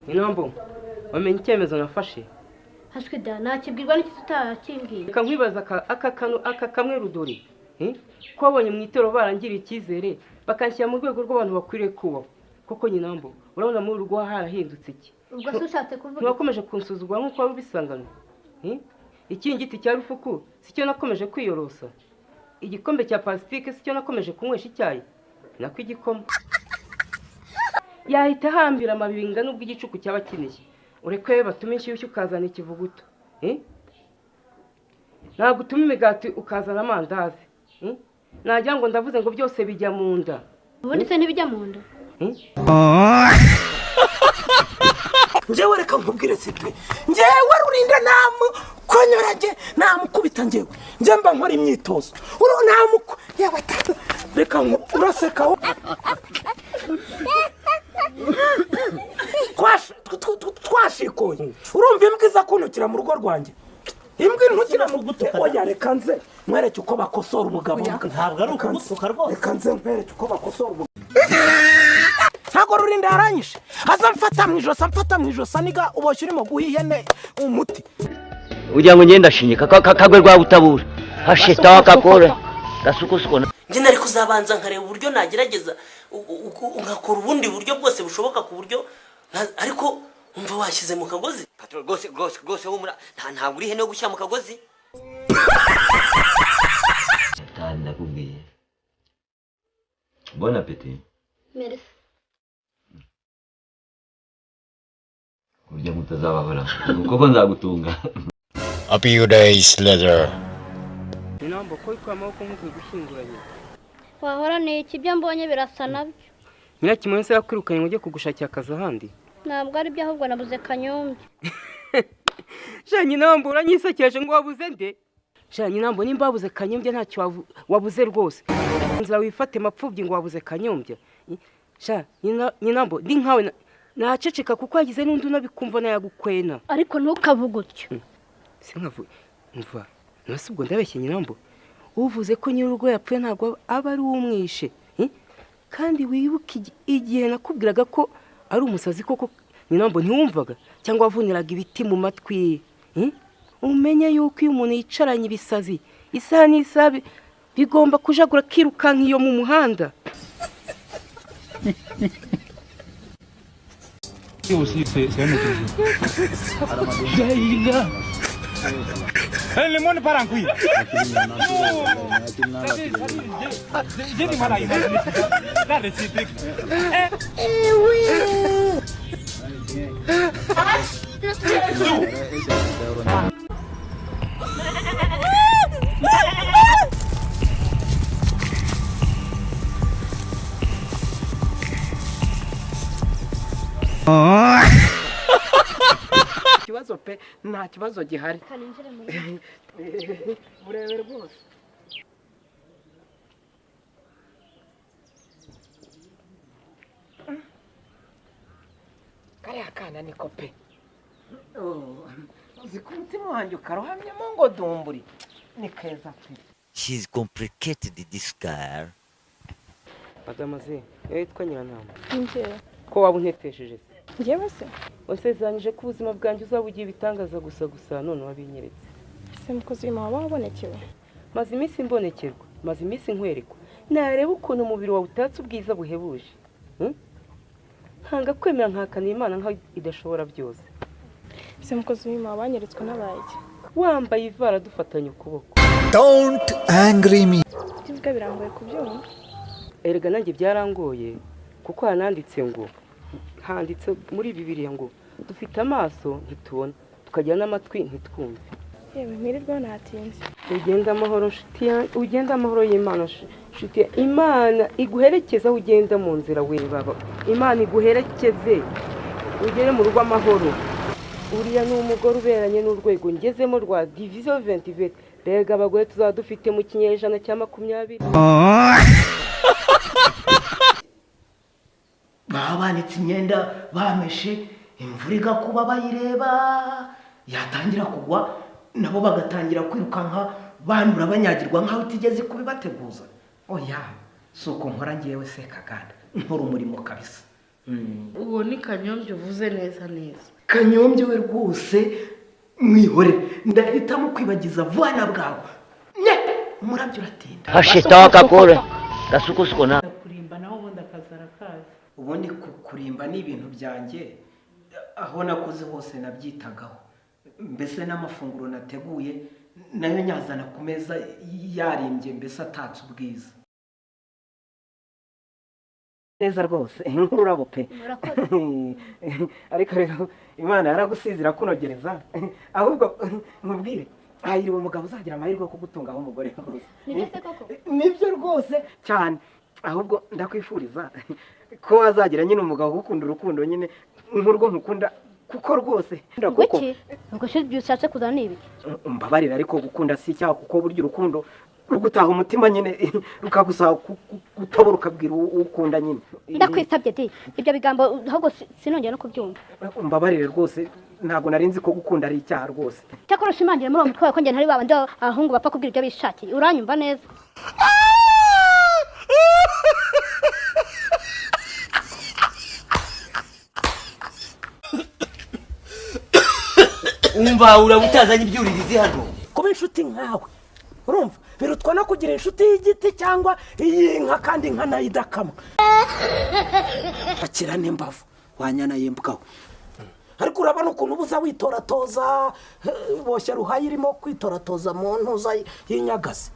Inambo wamenye icyemezo nafashe hashwe da nakibwirwa n'iki tutakimbwiye reka nkwibaza aka kamwe rudori ko babonye mu itero barangira icyizere bakanshyira mu rwego rw'abantu bakwiriye kubaho koko Nyinambo urabona muri urwo harahindutse iki ubwo se ushatse kuvuga ntiwakomeje kunsuzugura nk'uko wari ubisanganywe ikingiti cya rufuku sicyo nakomeje kwiyorosa igikombe cya plastique sicyo nakomeje kunywesha icyayi nako igikoma yahita hambira amabinga nubwo igicuku cyaba kinishye ureke batume inshyushyu ukazana ikivuguto ntabwo utuma imigati ukazana amandazi nagira ngo ndavuze ngo byose bijya mu nda ubundi se ntibijya mu nda njyewe reka nkubwire sitwe njyewe Rurinda namukonyorage namukubita njyewe njye mba nkora imyitozo namuko yewe reka uraseka twashikoye urumva imbwa iza kuntukira mu rugo rwanjye imbwa intukira mu gute oya reka nze mwereke uko bakosora umugabo ntabwo ari ukugutuka rwose reka nze mwereke uko bakosora umugabo ntabwo Rurinda yaranyishe aza mfata mu ijosi aniga uboshye urimo guha ihene umuti ugira ngo ngenda shinyika kagwe rwa butabura hashitaho akakora gasukusuko njye nari kuzabanza nkareba uburyo nagerageza ugakora ubundi buryo bwose bushoboka ku buryo ariko umva washyize mu kagozi patro rwose humura ntabwo uri hene yo gushyira mu kagozi ndakubwiye bon appétit merci kurya mutazabahora kuko nzagutunga A few days later. Inambo ko ikwa amaboko nk'uko gushyinguranye wahora ni iki byo mbonye birasa nabyo Nyirakimwe se yakwirukanye ngo ujye kugushakira akazi ahandi ntabwo ari byo ahubwo nabuze Kanyombya Nyinambo uranyisekeje ngo wabuze nde Nyinambo nimba wabuze Kanyombya ntacyo wabuze rwose nzira wifate mapfubyi ngo wabuze Kanyombya Nyinambo ndi nkawe naceceka kuko yagize n'undi unabikumva nayagukwena ariko ntukavuge utyo sinkavuye mva nose ubwo ndabeshye Nyinambo uvuze ko nyurugo yapfuye ntabwo aba ari umwishe kandi wibuke igihe nakubwiraga ko ari umusazi koko Nyinambo ntiwumvaga cyangwa wavuniraga ibiti mu matwi umenye yuko iyo umuntu yicaranye ibisazi isaha n'isaha bigomba kujagura kirukanka iyo mu muhanda aussi c'est un autre jour. Le monde part en couille. J'ai du mal à imaginer la réciproque. kibazo pe nta kibazo gihari kaninjire mu burebe rwose kariya kana niko pe uzi ko umutima wanjye ukarohamyemo ngo dumburi ni keza pe she's complicated this girl Adamaze yitwa Nyiranama Njye ko waba untetesheje njyewe se wasezeranyije ko ubuzima bwanjye uzabugira ibitangaza gusa none wabinyeretse se mukozi w'Imana wabonekewe maze iminsi mbonekerwa maze iminsi nkwerekwa nareba ukuntu umubiri wawe utatse ubwiza buhebuje nkanga kwemera nkakana Imana nkaho idashobora byose se mukozi w'Imana banyeretswe n'abayiki wambaye ivara dufatanye ukuboko Don't angry me. Tizga birangoye kubyumva erega nanjye byarangoye kuko hananditse ngo handitse muri Bibiliya ngo dufite amaso ntitubona tukagira n'amatwi ntitwumve yewe mwirirwa natinze ugenda amahoro nshuti ugenda amahoro y'Imana nshuti Imana iguherekeza ugenda mu nzira we baba Imana iguherekeze ugere mu rugo amahoro uriya ni umugore uberanye n'urwego ngezemo rwa division 20 rega abagore tuzaba dufite mu kinyejana cya 20 babanitse imyenda bameshe imvura igakuba bayireba yatangira kugwa nabo bagatangira kwirukanka banura banyagirwa nkaho utigeze kubibateguza oya suko nkora ngiyewe se kaganda nkora umurimo kabisa uwo ni kanyombya uvuze neza neza. Kanyombya we rwose mwihore ndahitamo kwibagiza vuba bwawe umurabyo uratinda hashitaho akakora gasukusuko na kurimba naho ubundi akazara kazi. ubundi kurimba ni ibintu byanjye aho nakoze hose nabyitagaho mbese n'amafunguro nateguye nayo nyazana ku meza yarimbye mbese atatse ubwiza neza rwose nk'ururabo pe ariko rero imana yaragusize irakunogereza ahubwo nkubwire hahiriwe umugabo uzagira amahirwe yo kugutungaho umugore rwose. Nibyo rwose cyane ahubwo ndakwifuriza ko wazagira nyine umugabo ugukunda urukundo nyine nk'urwo nkukunda kuko rwose kuki ubwo se byushatse kuzana n'ibiki mbabarira ariko gukunda si icyaha kuko burya urukundo rugutaha umutima nyine rukagusaba gutobora ukabwira ukunda nyine ndakwisabye di ibyo bigambo ahubwo sinongera no kubyumva mbabarire rwose ntabwo nari nzi ko gukunda ari icyaha rwose cyakora ushimangire muri uwo mutwe ko njye ntari babandi abahungu bapfa kubwira ibyo bishakiye uranyumva neza umva urabutazanye ibyuririzi hano kuba inshuti nkawe urumva birutwa no kugira inshuti y'igiti cyangwa iy'inka kandi inka nayo idakama akira n'imbavu wanyana y'imbwawe ariko urabona ukuntu ubuza witoratoza boshya ruhayi irimo kwitoratoza mu ntuza y'inyagazi